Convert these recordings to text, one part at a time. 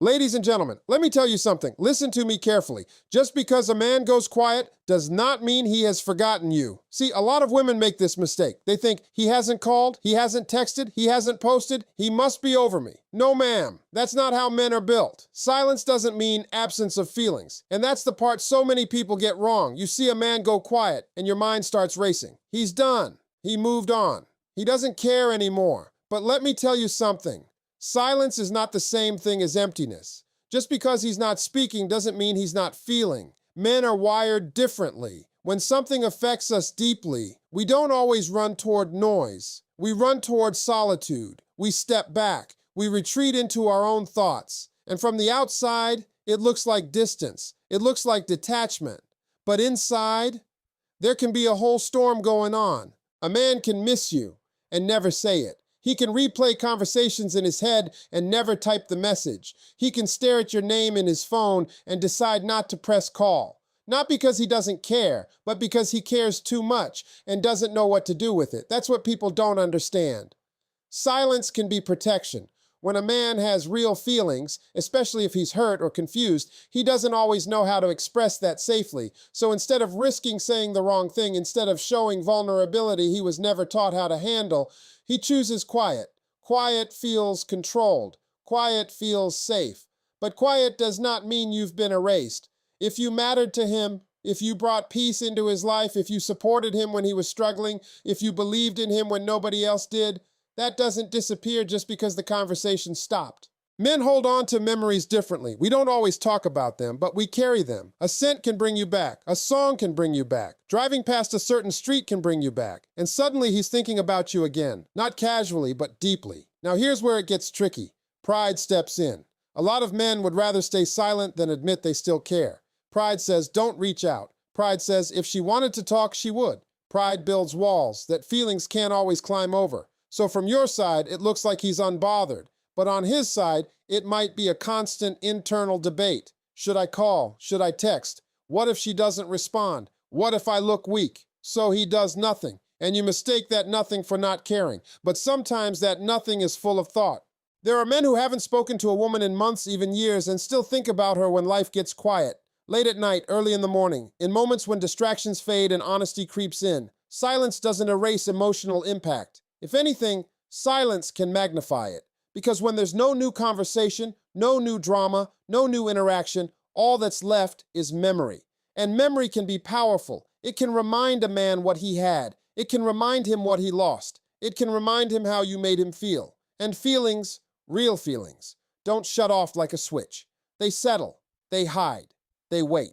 Ladies and gentlemen, let me tell you something. Listen to me carefully. Just because a man goes quiet does not mean he has forgotten you. See, a lot of women make this mistake. They think he hasn't called, he hasn't texted, he hasn't posted, he must be over me. No, ma'am. That's not how men are built. Silence doesn't mean absence of feelings. And that's the part so many people get wrong. You see a man go quiet and your mind starts racing. He's done. He moved on. He doesn't care anymore. But let me tell you something. Silence is not the same thing as emptiness. Just because he's not speaking doesn't mean he's not feeling. Men are wired differently. When something affects us deeply, we don't always run toward noise. We run toward solitude. We step back. We retreat into our own thoughts. And from the outside, it looks like distance. It looks like detachment. But inside, there can be a whole storm going on. A man can miss you and never say it. He can replay conversations in his head and never type the message. He can stare at your name in his phone and decide not to press call. Not because he doesn't care, but because he cares too much and doesn't know what to do with it. That's what people don't understand. Silence can be protection. When a man has real feelings, especially if he's hurt or confused, he doesn't always know how to express that safely. So instead of risking saying the wrong thing, instead of showing vulnerability he was never taught how to handle, he chooses quiet. Quiet feels controlled. Quiet feels safe. But quiet does not mean you've been erased. If you mattered to him, if you brought peace into his life, if you supported him when he was struggling, if you believed in him when nobody else did, that doesn't disappear just because the conversation stopped. Men hold on to memories differently. We don't always talk about them, but we carry them. A scent can bring you back. A song can bring you back. Driving past a certain street can bring you back. And suddenly he's thinking about you again. Not casually, but deeply. Now here's where it gets tricky. Pride steps in. A lot of men would rather stay silent than admit they still care. Pride says, don't reach out. Pride says, if she wanted to talk, she would. Pride builds walls that feelings can't always climb over. So from your side, it looks like he's unbothered. But on his side, it might be a constant internal debate. Should I call? Should I text? What if she doesn't respond? What if I look weak? So he does nothing. And you mistake that nothing for not caring. But sometimes that nothing is full of thought. There are men who haven't spoken to a woman in months, even years, and still think about her when life gets quiet. Late at night, early in the morning, in moments when distractions fade and honesty creeps in. Silence doesn't erase emotional impact. If anything, silence can magnify it. Because when there's no new conversation, no new drama, no new interaction, all that's left is memory. And memory can be powerful. It can remind a man what he had. It can remind him what he lost. It can remind him how you made him feel. And feelings, real feelings, don't shut off like a switch. They settle, they hide, they wait.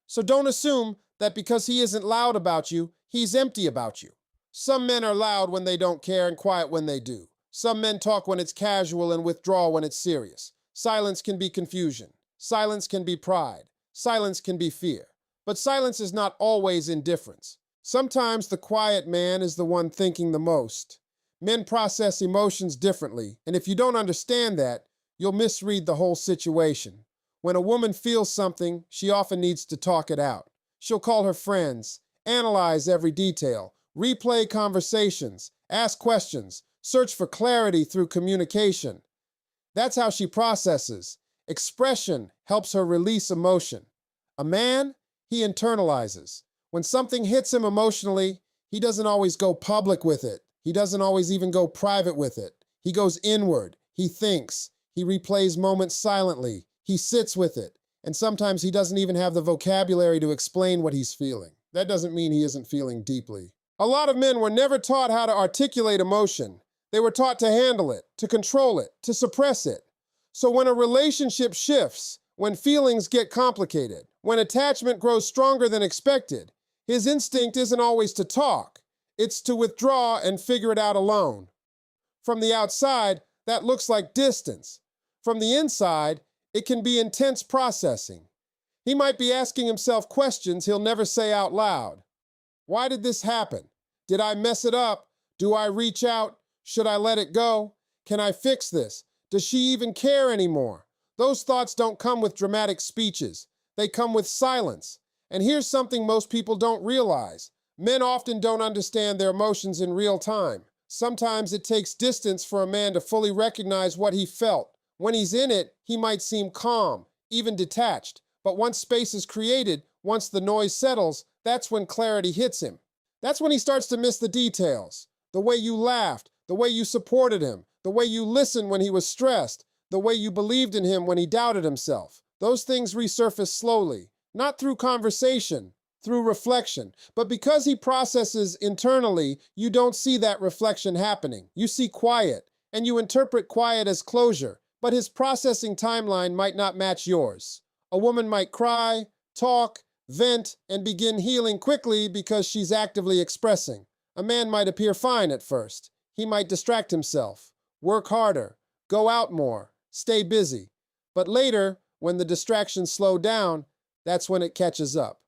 So don't assume that because he isn't loud about you, he's empty about you. Some men are loud when they don't care and quiet when they do. Some men talk when it's casual and withdraw when it's serious. Silence can be confusion. Silence can be pride. Silence can be fear. But silence is not always indifference. Sometimes the quiet man is the one thinking the most. Men process emotions differently, and if you don't understand that, you'll misread the whole situation. When a woman feels something, she often needs to talk it out. She'll call her friends, analyze every detail, replay conversations, ask questions, search for clarity through communication. That's how she processes. Expression helps her release emotion. A man, he internalizes. When something hits him emotionally, he doesn't always go public with it. He doesn't always even go private with it. He goes inward. He thinks. He replays moments silently. He sits with it. And sometimes he doesn't even have the vocabulary to explain what he's feeling. That doesn't mean he isn't feeling deeply. A lot of men were never taught how to articulate emotion. They were taught to handle it, to control it, to suppress it. So when a relationship shifts, when feelings get complicated, when attachment grows stronger than expected, his instinct isn't always to talk. It's to withdraw and figure it out alone. From the outside, that looks like distance. From the inside, it can be intense processing. He might be asking himself questions he'll never say out loud. Why did this happen? Did I mess it up? Do I reach out? Should I let it go? Can I fix this? Does she even care anymore? Those thoughts don't come with dramatic speeches. They come with silence. And here's something most people don't realize. Men often don't understand their emotions in real time. Sometimes it takes distance for a man to fully recognize what he felt, When he's in it, he might seem calm, even detached. But once space is created, once the noise settles, that's when clarity hits him. That's when he starts to miss the details. The way you laughed, the way you supported him, the way you listened when he was stressed, the way you believed in him when he doubted himself. Those things resurface slowly, not through conversation, through reflection. But because he processes internally, you don't see that reflection happening. You see quiet, and you interpret quiet as closure, but his processing timeline might not match yours. A woman might cry, talk, vent, and begin healing quickly because she's actively expressing. A man might appear fine at first. He might distract himself, work harder, go out more, stay busy. But later, when the distractions slow down, that's when it catches up.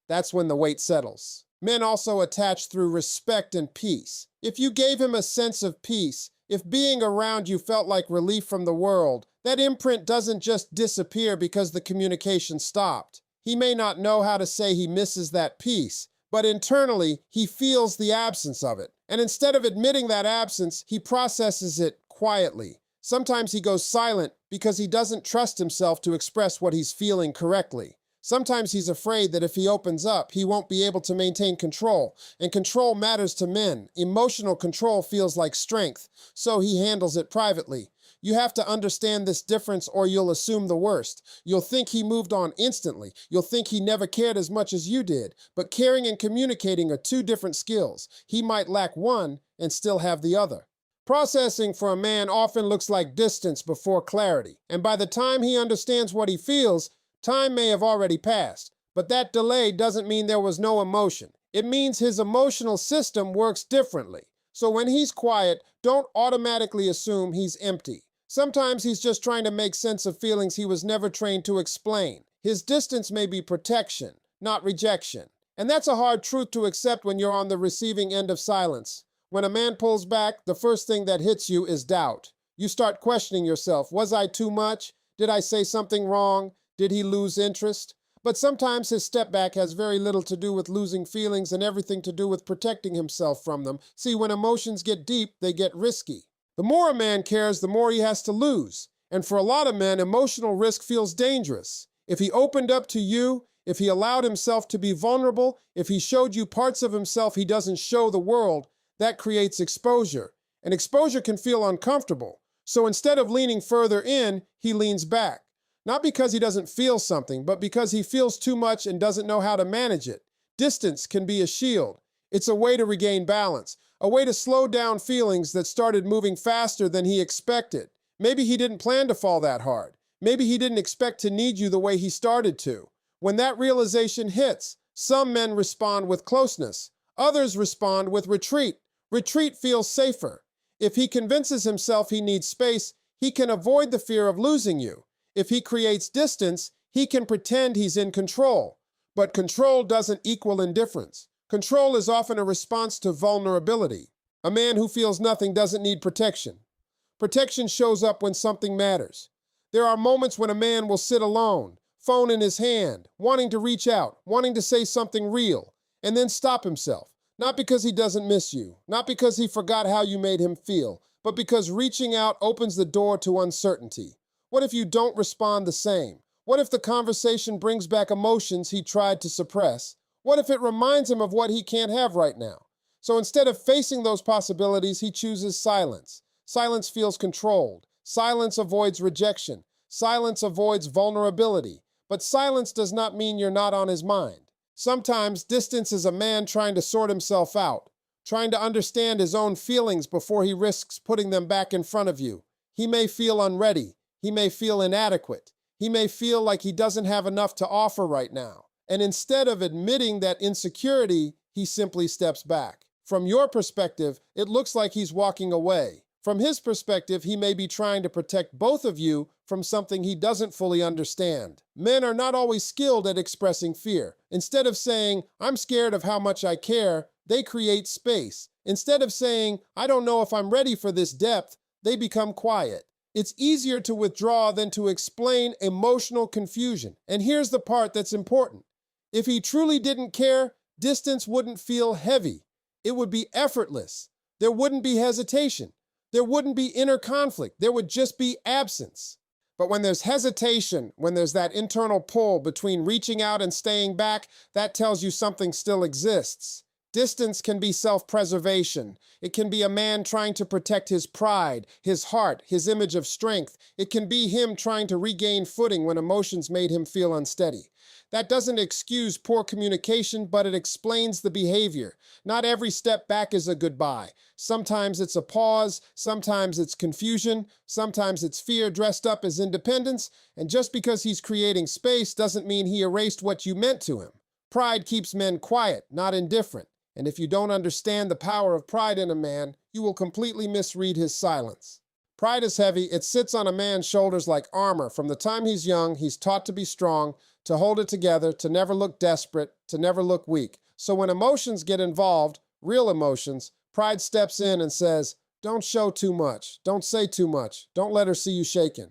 That's when the weight settles. Men also attach through respect and peace. If you gave him a sense of peace, if being around you felt like relief from the world, that imprint doesn't just disappear because the communication stopped. He may not know how to say he misses that peace, but internally, he feels the absence of it. And instead of admitting that absence, he processes it quietly. Sometimes he goes silent because he doesn't trust himself to express what he's feeling correctly. Sometimes he's afraid that if he opens up, he won't be able to maintain control. And control matters to men. Emotional control feels like strength, so he handles it privately. You have to understand this difference or you'll assume the worst. You'll think he moved on instantly. You'll think he never cared as much as you did. But caring and communicating are two different skills. He might lack one and still have the other. Processing for a man often looks like distance before clarity. And by the time he understands what he feels, time may have already passed. But that delay doesn't mean there was no emotion. It means his emotional system works differently. So when he's quiet, don't automatically assume he's empty. Sometimes he's just trying to make sense of feelings he was never trained to explain. His distance may be protection, not rejection. And that's a hard truth to accept when you're on the receiving end of silence. When a man pulls back, the first thing that hits you is doubt. You start questioning yourself. Was I too much? Did I say something wrong? Did he lose interest? But sometimes his step back has very little to do with losing feelings and everything to do with protecting himself from them. See, when emotions get deep, they get risky. The more a man cares, the more he has to lose. And for a lot of men, emotional risk feels dangerous. If he opened up to you, if he allowed himself to be vulnerable, if he showed you parts of himself he doesn't show the world, that creates exposure. And exposure can feel uncomfortable. So instead of leaning further in, he leans back. Not because he doesn't feel something, but because he feels too much and doesn't know how to manage it. Distance can be a shield. It's a way to regain balance, a way to slow down feelings that started moving faster than he expected. Maybe he didn't plan to fall that hard. Maybe he didn't expect to need you the way he started to. When that realization hits, some men respond with closeness. Others respond with retreat. Retreat feels safer. If he convinces himself he needs space, he can avoid the fear of losing you. If he creates distance, he can pretend he's in control. But control doesn't equal indifference. Control is often a response to vulnerability. A man who feels nothing doesn't need protection. Protection shows up when something matters. There are moments when a man will sit alone, phone in his hand, wanting to reach out, wanting to say something real, and then stop himself. Not because he doesn't miss you, not because he forgot how you made him feel, but because reaching out opens the door to uncertainty. What if you don't respond the same? What if the conversation brings back emotions he tried to suppress? What if it reminds him of what he can't have right now? So instead of facing those possibilities, he chooses silence. Silence feels controlled. Silence avoids rejection. Silence avoids vulnerability. But silence does not mean you're not on his mind. Sometimes distance is a man trying to sort himself out, trying to understand his own feelings before he risks putting them back in front of you. He may feel unready. He may feel inadequate. He may feel like he doesn't have enough to offer right now. And instead of admitting that insecurity, he simply steps back. From your perspective, it looks like he's walking away. From his perspective, he may be trying to protect both of you from something he doesn't fully understand. Men are not always skilled at expressing fear. Instead of saying, "I'm scared of how much I care," they create space. Instead of saying, "I don't know if I'm ready for this depth," they become quiet. It's easier to withdraw than to explain emotional confusion. And here's the part that's important. If he truly didn't care, distance wouldn't feel heavy. It would be effortless. There wouldn't be hesitation. There wouldn't be inner conflict. There would just be absence. But when there's hesitation, when there's that internal pull between reaching out and staying back, that tells you something still exists. Distance can be self-preservation. It can be a man trying to protect his pride, his heart, his image of strength. It can be him trying to regain footing when emotions made him feel unsteady. That doesn't excuse poor communication, but it explains the behavior. Not every step back is a goodbye. Sometimes it's a pause, sometimes it's confusion, sometimes it's fear dressed up as independence, and just because he's creating space doesn't mean he erased what you meant to him. Pride keeps men quiet, not indifferent. And if you don't understand the power of pride in a man, you will completely misread his silence. Pride is heavy. It sits on a man's shoulders like armor. From the time he's young, he's taught to be strong, to hold it together, to never look desperate, to never look weak. So when emotions get involved, real emotions, pride steps in and says, don't show too much, don't say too much, don't let her see you shaken.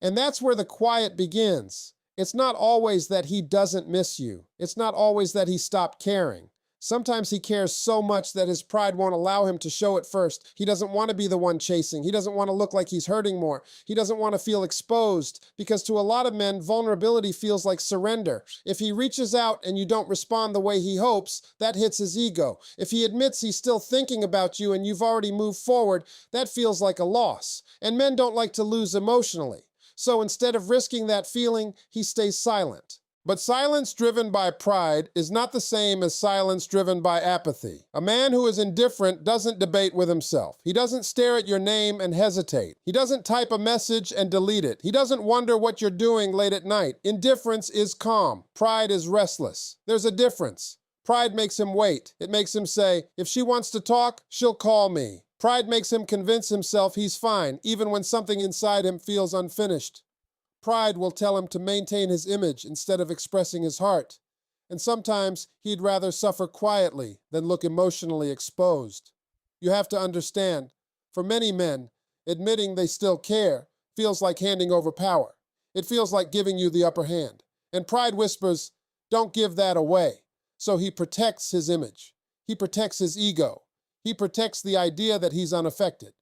And that's where the quiet begins. It's not always that he doesn't miss you. It's not always that he stopped caring. Sometimes he cares so much that his pride won't allow him to show it first. He doesn't want to be the one chasing. He doesn't want to look like he's hurting more. He doesn't want to feel exposed, because to a lot of men, vulnerability feels like surrender. If he reaches out and you don't respond the way he hopes, that hits his ego. If he admits he's still thinking about you and you've already moved forward, that feels like a loss. And men don't like to lose emotionally. So instead of risking that feeling, he stays silent. But silence driven by pride is not the same as silence driven by apathy. A man who is indifferent doesn't debate with himself. He doesn't stare at your name and hesitate. He doesn't type a message and delete it. He doesn't wonder what you're doing late at night. Indifference is calm. Pride is restless. There's a difference. Pride makes him wait. It makes him say, if she wants to talk, she'll call me. Pride makes him convince himself he's fine, even when something inside him feels unfinished. Pride will tell him to maintain his image instead of expressing his heart. And sometimes he'd rather suffer quietly than look emotionally exposed. You have to understand, for many men, admitting they still care feels like handing over power. It feels like giving you the upper hand. And pride whispers, don't give that away. So he protects his image. He protects his ego. He protects the idea that he's unaffected.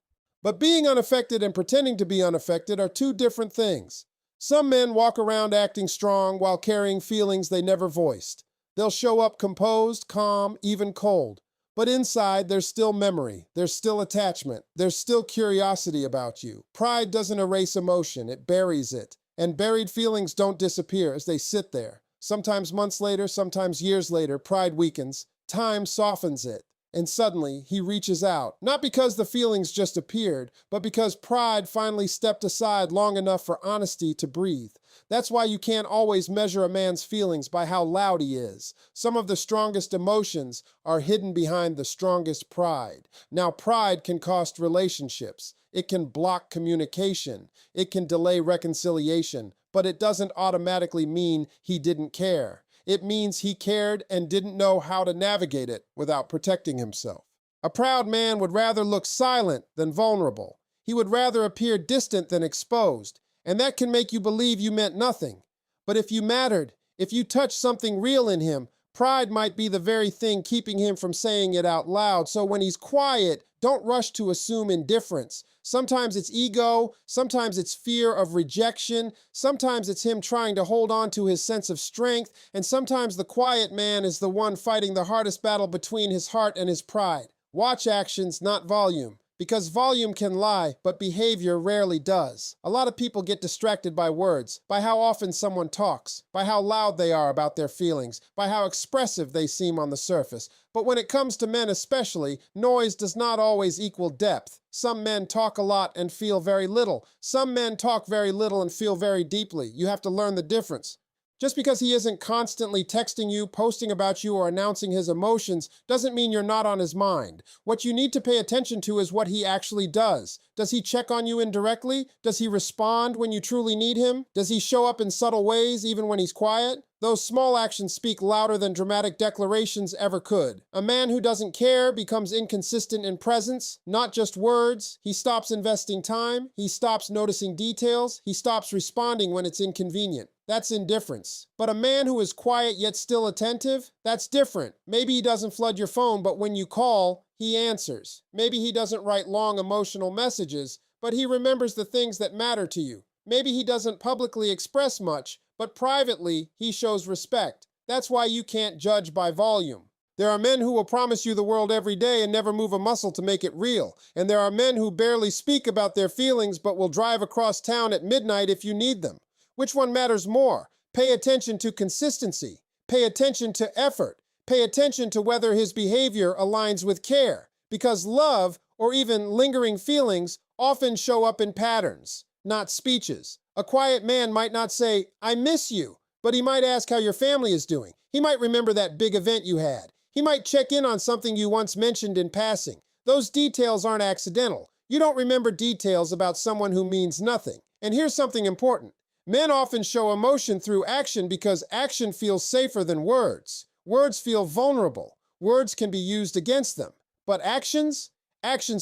But being unaffected and pretending to be unaffected are two different things. Some men walk around acting strong while carrying feelings they never voiced. They'll show up composed, calm, even cold. But inside, there's still memory, there's still attachment, there's still curiosity about you. Pride doesn't erase emotion, it buries it. And buried feelings don't disappear as they sit there. Sometimes months later, sometimes years later, pride weakens. Time softens it. And suddenly, he reaches out, not because the feelings just appeared, but because pride finally stepped aside long enough for honesty to breathe. That's why you can't always measure a man's feelings by how loud he is. Some of the strongest emotions are hidden behind the strongest pride. Now, pride can cost relationships. It can block communication. It can delay reconciliation. But it doesn't automatically mean he didn't care. It means he cared and didn't know how to navigate it without protecting himself. A proud man would rather look silent than vulnerable. He would rather appear distant than exposed, and that can make you believe you meant nothing. But if you mattered, if you touched something real in him, pride might be the very thing keeping him from saying it out loud. So when he's quiet, don't rush to assume indifference. Sometimes it's ego, sometimes it's fear of rejection, sometimes it's him trying to hold on to his sense of strength, and sometimes the quiet man is the one fighting the hardest battle between his heart and his pride. Watch actions, not volume. Because volume can lie, but behavior rarely does. A lot of people get distracted by words, by how often someone talks, by how loud they are about their feelings, by how expressive they seem on the surface. But when it comes to men especially, noise does not always equal depth. Some men talk a lot and feel very little. Some men talk very little and feel very deeply. You have to learn the difference. Just because he isn't constantly texting you, posting about you, or announcing his emotions doesn't mean you're not on his mind. What you need to pay attention to is what he actually does. Does he check on you indirectly? Does he respond when you truly need him? Does he show up in subtle ways even when he's quiet? Those small actions speak louder than dramatic declarations ever could. A man who doesn't care becomes inconsistent in presence, not just words. He stops investing time. He stops noticing details. He stops responding when it's inconvenient. That's indifference. But a man who is quiet yet still attentive, that's different. Maybe he doesn't flood your phone, but when you call, he answers. Maybe he doesn't write long emotional messages, but he remembers the things that matter to you. Maybe he doesn't publicly express much, but privately he shows respect. That's why you can't judge by volume. There are men who will promise you the world every day and never move a muscle to make it real. And there are men who barely speak about their feelings but will drive across town at midnight if you need them. Which one matters more? Pay attention to consistency. Pay attention to effort. Pay attention to whether his behavior aligns with care. Because love, or even lingering feelings, often show up in patterns, not speeches. A quiet man might not say, "I miss you," but he might ask how your family is doing. He might remember that big event you had. He might check in on something you once mentioned in passing. Those details aren't accidental. You don't remember details about someone who means nothing. And here's something important. Men often show emotion through action because action feels safer than words. Words feel vulnerable. Words can be used against them. But actions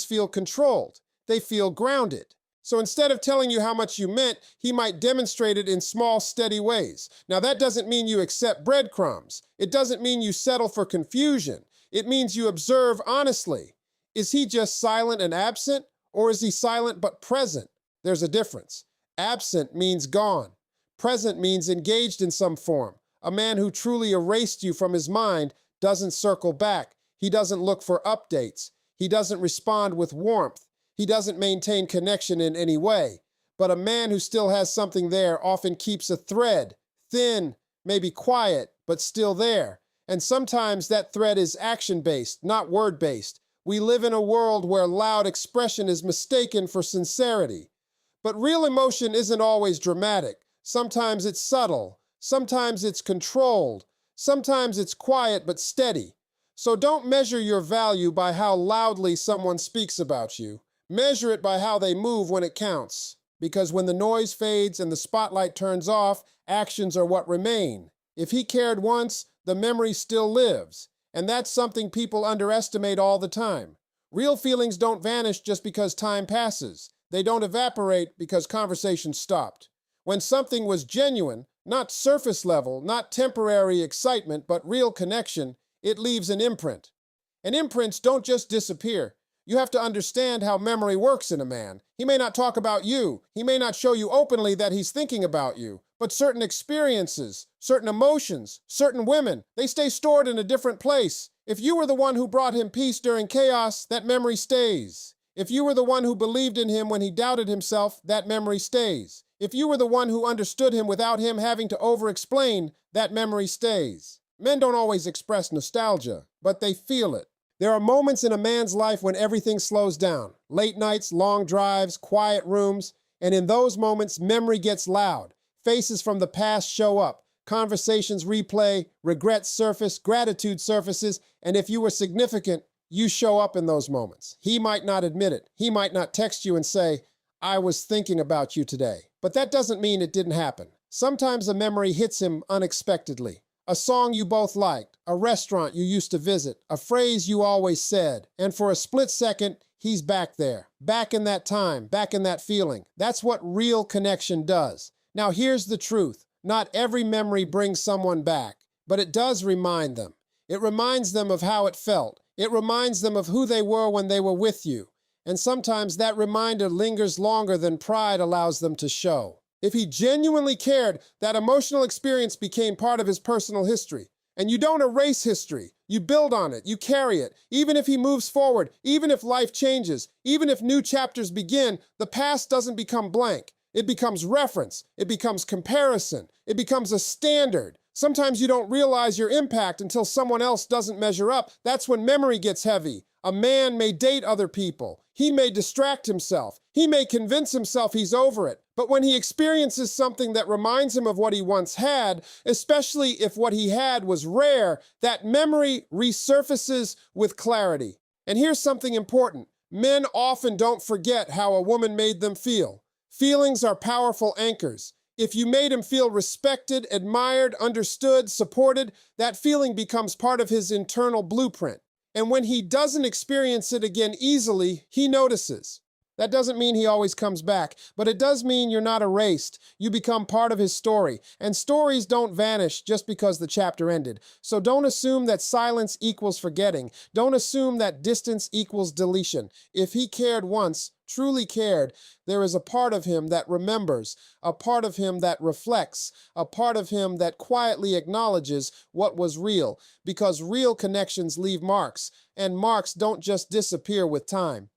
feel controlled. They feel grounded. So instead of telling you how much you meant, he might demonstrate it in small, steady ways. Now, that doesn't mean you accept breadcrumbs. It doesn't mean you settle for confusion. It means you observe honestly. Is he just silent and absent, or is he silent but present? There's a difference. Absent means gone. Present means engaged in some form. A man who truly erased you from his mind doesn't circle back. He doesn't look for updates. He doesn't respond with warmth. He doesn't maintain connection in any way. But a man who still has something there often keeps a thread, thin, maybe quiet, but still there. And sometimes that thread is action-based, not word-based. We live in a world where loud expression is mistaken for sincerity. But real emotion isn't always dramatic. Sometimes it's subtle. Sometimes it's controlled. Sometimes it's quiet but steady. So don't measure your value by how loudly someone speaks about you. Measure it by how they move when it counts. Because when the noise fades and the spotlight turns off, actions are what remain. If he cared once, the memory still lives. And that's something people underestimate all the time. Real feelings don't vanish just because time passes. They don't evaporate because conversation stopped. When something was genuine, not surface level, not temporary excitement, but real connection, it leaves an imprint. And imprints don't just disappear. You have to understand how memory works in a man. He may not talk about you. He may not show you openly that he's thinking about you. But certain experiences, certain emotions, certain women, they stay stored in a different place. If you were the one who brought him peace during chaos, that memory stays. If you were the one who believed in him when he doubted himself, that memory stays. If you were the one who understood him without him having to over-explain, that memory stays. Men don't always express nostalgia, but they feel it. There are moments in a man's life when everything slows down. Late nights, long drives, quiet rooms, and in those moments, memory gets loud. Faces from the past show up. Conversations replay, regrets surface, gratitude surfaces, and if you were significant, you show up in those moments. He might not admit it. He might not text you and say, "I was thinking about you today." But that doesn't mean it didn't happen. Sometimes a memory hits him unexpectedly. A song you both liked, a restaurant you used to visit, a phrase you always said, and for a split second, he's back there, back in that time, back in that feeling. That's what real connection does. Now here's the truth. Not every memory brings someone back, but it does remind them. It reminds them of how it felt. It reminds them of who they were when they were with you. And sometimes that reminder lingers longer than pride allows them to show. If he genuinely cared, that emotional experience became part of his personal history. And you don't erase history. You build on it. You carry it. Even if he moves forward, even if life changes, even if new chapters begin, the past doesn't become blank. It becomes reference. It becomes comparison. It becomes a standard. Sometimes you don't realize your impact until someone else doesn't measure up. That's when memory gets heavy. A man may date other people. He may distract himself. He may convince himself he's over it. But when he experiences something that reminds him of what he once had, especially if what he had was rare, that memory resurfaces with clarity. And here's something important. Men often don't forget how a woman made them feel. Feelings are powerful anchors. If you made him feel respected, admired, understood, supported, that feeling becomes part of his internal blueprint. And when he doesn't experience it again easily, he notices. That doesn't mean he always comes back, but it does mean you're not erased. You become part of his story, and stories don't vanish just because the chapter ended. So don't assume that silence equals forgetting. Don't assume that distance equals deletion. If he cared once, truly cared, there is a part of him that remembers, a part of him that reflects, a part of him that quietly acknowledges what was real, because real connections leave marks, and marks don't just disappear with time.